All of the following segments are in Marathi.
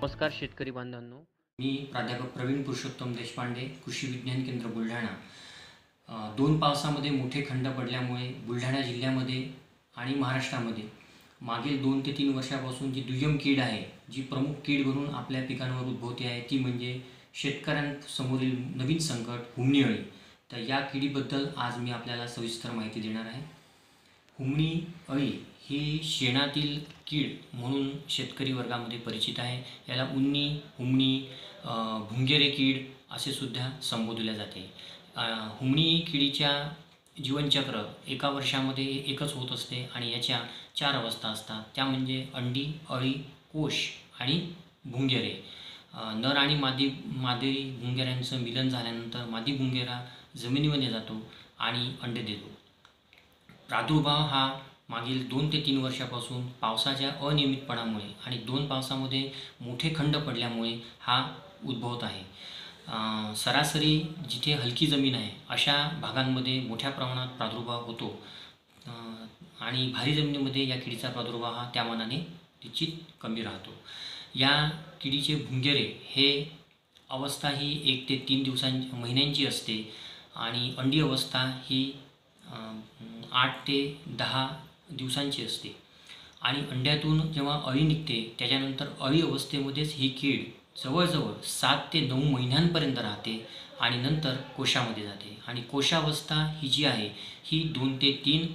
नमस्कार शेतकरी बांधवांनो. मी प्राध्यापक प्रवीण पुरुषोत्तम देशपांडे, कृषी विज्ञान केंद्र बुलढाणा. 2 पावसामध्ये मोठे खंड पडल्यामुळे बुलढाणा जिल्ह्यामध्ये आणि महाराष्ट्रामध्ये मागील 2 ते 3 वर्षापासून जी दुय्यम कीड आहे, जी प्रमुख कीड म्हणून आपल्या पिकांवर उद्भवते आहे, ती म्हणजे शेतकऱ्यांसमोरील नवीन संकट हुमणी अळी. तर या किडीबद्दल आज मी आपल्याला सविस्तर माहिती देणार आहे. हुमणी अळी ही शेणातील कीड म्हणून शेतकरी वर्गामध्ये परिचित आहे. याला उन्नी, हुमणी, भुंगेरे कीड असे सुद्धा संबोधले जाते. हुमणी किडीच्या जीवनचक्र एका वर्षामध्ये एकच होत असते आणि याच्या 4 अवस्था असतात. त्या म्हणजे अंडी, अळी, कोश आणि भुंगेरे. नर आणि मादी भुंगेऱ्यांचं मिलन झाल्यानंतर मादी भुंगेरा जमिनीमध्ये जातो आणि अंडे देतो. प्रादुर्भाव हा मागील 2 ते 3 वर्षापासून पावसाच्या अनियमितपणामुळे आणि 2 पावसामध्ये मोठे खंड पडल्यामुळे हा उद्भवत आहे. सरासरी जिथे हलकी जमीन आहे अशा भागांमध्ये मोठ्या प्रमाणात प्रादुर्भाव होतो आणि भारी जमिनीमध्ये या किडीचा प्रादुर्भाव हा त्या मानाने निश्चित कमी राहतो. या किडीचे भुंगेरे हे अवस्था ही 1 ते 3 महिन्यांची असते आणि अंडी अवस्था ही 8 ते 10 दिवसांची असते आणि अंड्यातून जेव्हा अळी निघते त्याच्यानंतर अळी अवस्थेमध्येच ही कीड जवळजवळ 7 ते 9 महिन्यांपर्यंत राहते आणि नंतर कोशामध्ये जाते आणि कोशावस्था ही जी आहे ही 2 ते 3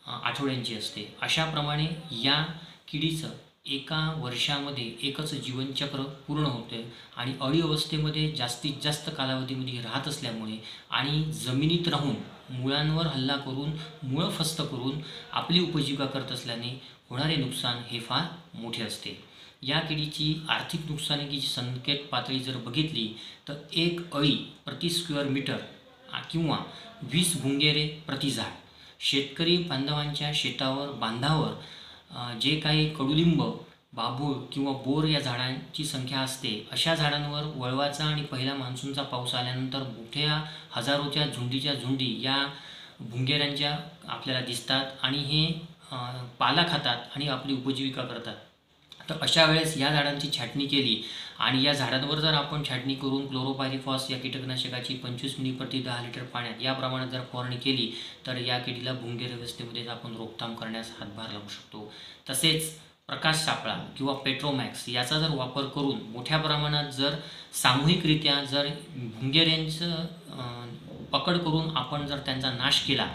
आठवड्यांची असते. अशाप्रमाणे या किडीचं एका वर्षामध्ये एकच जीवनचक्र पूर्ण होते आणि अळी अवस्थेमध्ये जास्तीत जास्त कालावधीमध्ये राहत असल्यामुळे आणि जमिनीत राहून मुळांवर हल्ला करून मुळं फस्त करून आपली उपजीविका करत असल्याने होणारे नुकसान हे फार मोठे असते. या किडीची आर्थिक नुकसानीची संकेत पातळी जर बघितली तर 1 अळी प्रति स्क्वेअर मीटर किंवा 20 भुंगेरे प्रति झाड. शेतकरी बांधवांच्या शेतावर बांधावर जे काही कडुलिंब, बाभूळ किंवा बोर या झाडांची संख्या असते अशा झाडांवर वळवाचा आणि पहिला मान्सूनचा पाऊस आल्यानंतर मोठ्या हजारोच्या झुंडी या भुंगेऱ्यांच्या आपल्याला दिसतात आणि हे पाला खातात आणि आपली उपजीविका करतात. तर अशा वेळेस या झाडांची छाटणी केली आणि या झाडांवर जर आपण छाटणी करून क्लोरोपायरिफॉस या कीटकनाशकाची 25 मिली प्रति 10 लिटर पाण्यात या प्रमाणात जर फवारणी केली तर या किडीला भुंगेर अवस्थेमध्ये आपण रोकथाम करण्यास हातभार लावू शकतो. तसेच प्रकाश सापळा किंवा पेट्रोमॅक्स याचा जर वापर करून मोठ्या प्रमाणात जर सामूहिकरित्या जर भुंगेऱ्यांचं पकड करून आपण जर त्यांचा नाश केला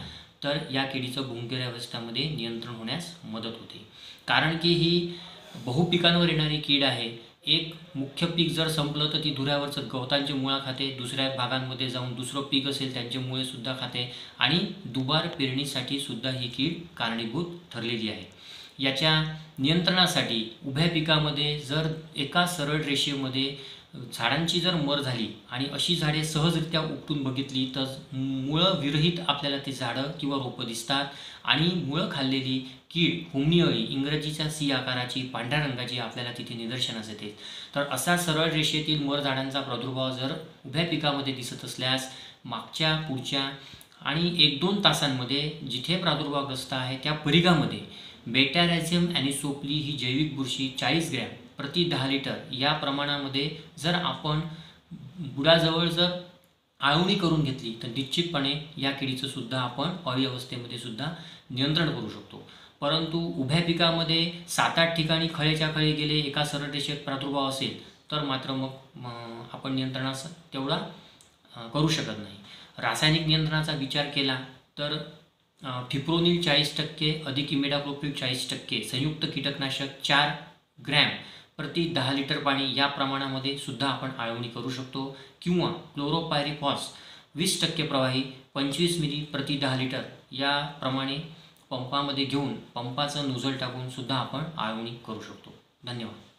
तर या किडीचं भुंगेर अवस्थेमध्ये नियंत्रण होण्यास मदत होते. कारण की ही बहुपिकांवर येणारी कीड आहे. एक मुख्य पीक जर संपलं तर ती धुऱ्यावरचं गवतांची मुळा खाते, दुसऱ्या भागांमध्ये जाऊन दुसरं पीक असेल त्यांचे मुळे सुद्धा खाते आणि दुबार पेरणीसाठी सुद्धा ही कीड कारणीभूत ठरलेली आहे. याच्या नियंत्रणासाठी उभ्या पिकामध्ये जर एका सरळ रेषेमध्ये झाडांची जर मर झाली आणि अशी झाडे सहजरित्या उपटून बघितली तर मुळं विरहित आपल्याला ती झाडं किंवा रोपं दिसतात आणि मुळं खाल्लेली कीड हुमणी अळी इंग्रजीच्या सी आकाराची पांढऱ्या रंगाची आपल्याला तिथे निदर्शनास येते. तर असा सरळ रेषेतील मर झाडांचा प्रादुर्भाव जर उभ्या पिकामध्ये दिसत असल्यास मागच्या पुढच्या आणि 1-2 तासांमध्ये जिथे प्रादुर्भावग्रस्त आहे त्या परिघामध्ये बेटारॅझियम ॲनिसोप्ली ही जैविक बुरशी 40 ग्रॅम प्रति 10 लिटर या प्रमाणामध्ये जर आपण बुडाजवळ जर आळवणी करून घेतली तर निश्चितपणे या किडीचं सुद्धा आपण अळी अवस्थेमध्ये सुद्धा नियंत्रण करू शकतो. परंतु उभ्या पिकामध्ये 7-8 ठिकाणी खळेच्या खळे गेले एका सरळ रेषेत प्रादुर्भाव असेल तर मात्र मग आपण नियंत्रणास तेवढा करू शकत नाही. रासायनिक नियंत्रणाचा विचार केला तर फिप्रोनिल 40% अधिक इमिडाक्लोप्रिड 40% संयुक्त कीटकनाशक 4 ग्रॅम प्रति 10 लिटर पाणी या प्रमाणामध्ये सुद्धा आपण आळवणी करू शकतो किंवा क्लोरोपायरिफॉस 20% प्रवाही 25 मिली प्रति 10 लिटर या प्रमाणे पंपामध्ये घेऊन पंपाचं नोझल टाकून सुद्धा आपण आळवणी करू शकतो. धन्यवाद.